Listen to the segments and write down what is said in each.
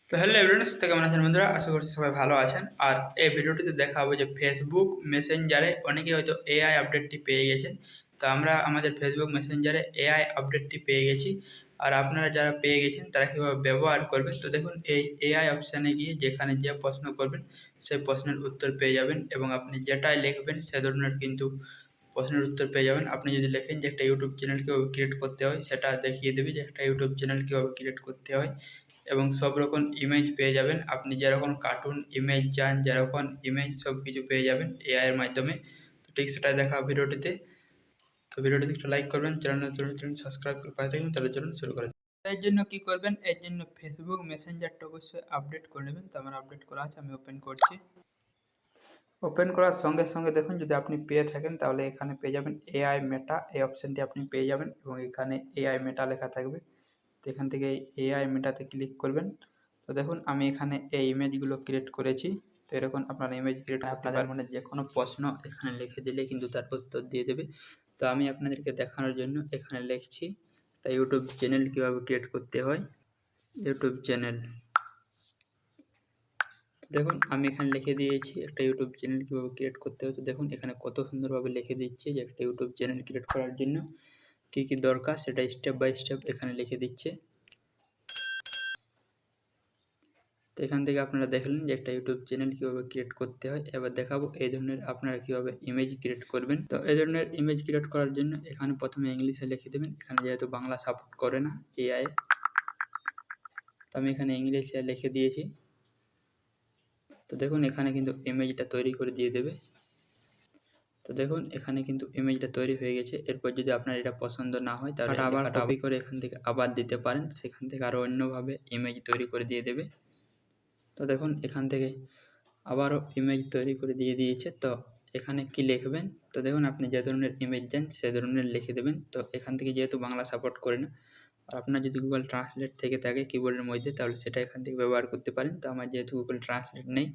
তো hello everyone, কেমন আছেন বন্ধুরা? আশা করছি সবাই ভালো আছেন। আর এই ভিডিওটিতে দেখাবো যে ফেসবুক মেসেঞ্জারে অনেকে হয়তো এআই আপডেটটি পেয়ে গেছেন। তো আমরা আমাদের ফেসবুক মেসেঞ্জারে এআই আপডেটটি পেয়ে গেছি। আর আপনারা যারা পেয়ে গেছেন তারা কীভাবে ব্যবহার করবেন, তো দেখুন এই এআই অপশানে গিয়ে যেখানে যে প্রশ্ন করবেন সেই প্রশ্নের উত্তর পেয়ে যাবেন, এবং আপনি যেটাই লিখবেন সে ধরনের কিন্তু প্রশ্নের উত্তর পেয়ে যাবেন। আপনি যদি লেখেন যে একটা ইউটিউব চ্যানেল কীভাবে ক্রিয়েট করতে হয়, সেটা দেখিয়ে দেবে যে একটা ইউটিউব চ্যানেল কীভাবে ক্রিয়েট করতে হয়, এবং সব রকম ইমেজ পেয়ে যাবেন। আপনি যেরকম কার্টুন ইমেজ চান, যেরকম ইমেজ সব কিছু পেয়ে যাবেন এআই এর মাধ্যমে। তো ঠিক সেটাই দেখা ভিডিওটিতে। তো ভিডিওটিতে একটা লাইক করবেন, চ্যানেল সাবস্ক্রাইব করে পাশে থাকবেন। তাহলে চলুন শুরু করা যাক। এর জন্য কি করবেন, এর জন্য ফেসবুক মেসেঞ্জারটা অবশ্যই আপডেট করে নেবেন। তো আমার আপডেট করা আছে, আমি ওপেন করছি। ওপেন করার সঙ্গে সঙ্গে দেখুন, যদি আপনি পেয়ে থাকেন তাহলে এখানে পেয়ে যাবেন এআই মেটা, এই অপশানটি আপনি পেয়ে যাবেন, এবং এখানে এআই মেটা লেখা থাকবে। তো এখান থেকে এআই মেটাতে ক্লিক করবেন। তো দেখুন আমি এখানে এই ইমেজগুলো ক্রিয়েট করেছি। তো এরকম আপনারা ইমেজ ক্রিয়েট আপনাদের মনে যে কোনো প্রশ্ন এখানে লিখে দিলে কিন্তু তার উত্তর দিয়ে দেবে। তো আমি আপনাদেরকে দেখানোর জন্য এখানে লিখছি একটা ইউটিউব চ্যানেল কীভাবে ক্রিয়েট করতে হয়। ইউটিউব চ্যানেল, দেখুন আমি এখানে লিখে দিয়েছি একটা ইউটিউব চ্যানেল কীভাবে ক্রিয়েট করতে হয়। তো দেখুন এখানে কত সুন্দরভাবে লিখে দিচ্ছে যে একটা ইউটিউব চ্যানেল ক্রিয়েট করার জন্য কী কী দরকার সেটা স্টেপ বাই স্টেপ এখানে লিখে দিচ্ছে। তো এখান থেকে আপনারা দেখলেন যে একটা ইউটিউব চ্যানেল কীভাবে ক্রিয়েট করতে হয়। এবার দেখাবো এই ধরনের আপনারা কীভাবে ইমেজ ক্রিয়েট করবেন। তো এই ধরনের ইমেজ ক্রিয়েট করার জন্য এখানে প্রথমে ইংলিশে লিখে দেবেন। এখানে যেহেতু বাংলা সাপোর্ট করে না এআই, তো আমি এখানে ইংলিশে লিখে দিয়েছি। তো দেখুন এখানে কিন্তু ইমেজটা তৈরি করে দিয়ে দেবে। তো দেখুন এখানে কিন্তু ইমেজটা তৈরি হয়ে গেছে। এরপর যদি আপনার এটা পছন্দ না হয় তাহলে আবার কপি করে এখান থেকে আবার দিতে পারেন, সেখান থেকে আরও অন্যভাবে ইমেজ তৈরি করে দিয়ে দেবে। তো দেখুন এখান থেকে আবারও ইমেজ তৈরি করে দিয়ে দিয়েছে। তো এখানে কি লিখবেন, তো দেখুন আপনি যে ধরনের ইমেজ চান সে ধরনের লিখে দেবেন। তো এখান থেকে যেহেতু বাংলা সাপোর্ট করে না, আর আপনার যদি গুগল ট্রান্সলেট থেকে থাকে কিবোর্ডের মধ্যে, তাহলে সেটা এখান থেকে ব্যবহার করতে পারেন। তো আমার যেহেতু গুগল ট্রান্সলেট নেই,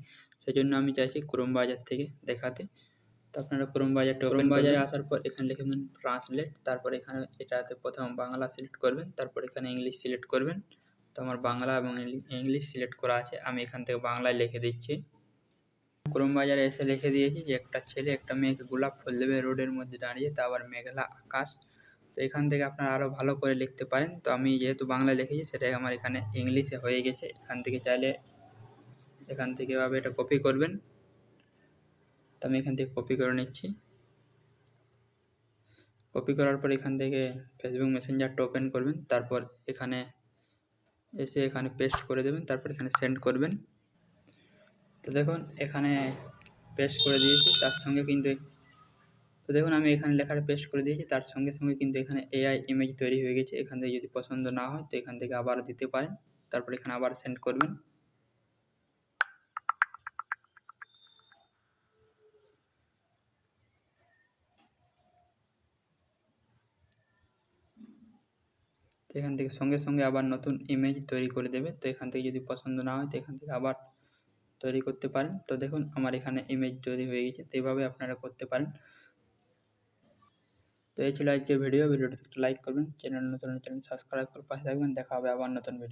সেজন্য আমি চাইছি ক্রোম বাজার থেকে দেখাতে। তো আপনারা ক্রোম বাজারটা ওপেন বাজারে আসার পর এখানে লিখবেন ট্রান্সলেট, তারপর এখানে এটাতে প্রথম বাংলা সিলেক্ট করবেন, তারপর এখানে ইংলিশ সিলেক্ট করবেন। তো আমার বাংলা এবং ইংলিশ সিলেক্ট করা আছে, আমি এখান থেকে বাংলায় লিখে দিচ্ছি। ক্রোম বাজারে এসে লিখে দিয়েছি যে একটা ছেলে একটা মেয়েকে গোলাপ ফুল দেবে রোডের মধ্যে দাঁড়িয়ে, তা আবার মেঘলা আকাশ। তো এখান থেকে আপনারা আরও ভালো করে লিখতে পারেন। তো আমি যেহেতু বাংলায় লিখেছি সেটাই আমার এখানে ইংলিশে হয়ে গেছে। এখান থেকে চাইলে এখান থেকে এভাবে এটা কপি করবেন। তো আমি এখান থেকে কপি করে নিচ্ছি। কপি করার পর এখান থেকে ফেসবুক মেসেঞ্জারটা ওপেন করবেন, তারপর এখানে এসে এখানে পেস্ট করে দেবেন, তারপর এখানে সেন্ড করবেন। তো দেখুন এখানে পেস্ট করে দিয়েছি, তার সঙ্গে কিন্তু তো দেখুন আমি এখানে লেখাটা পেস্ট করে দিয়েছি, তার সঙ্গে সঙ্গে কিন্তু এখানে এআই ইমেজ তৈরি হয়ে গেছে। এখান থেকে যদি পছন্দ না হয় তো এখান থেকে আবার দিতে পারেন, তারপর এখানে আবার সেন্ড করবেন। তো এখান থেকে সঙ্গে সঙ্গে আবার নতুন ইমেজ তৈরি করে দেবে। তো এখান থেকে যদি পছন্দ না হয় তো এখান থেকে আবার তৈরি করতে পারেন। তো দেখুন আমার এখানে ইমেজ তৈরি হয়ে গেছে। তো এইভাবে আপনারা করতে পারেন। তো এই ছিল আজকের ভিডিওটিতে একটা লাইক করবেন, চ্যানেল নতুন চ্যানেল সাবস্ক্রাইব করে পাশে থাকবেন। দেখা হবে আবার নতুন ভিডিও।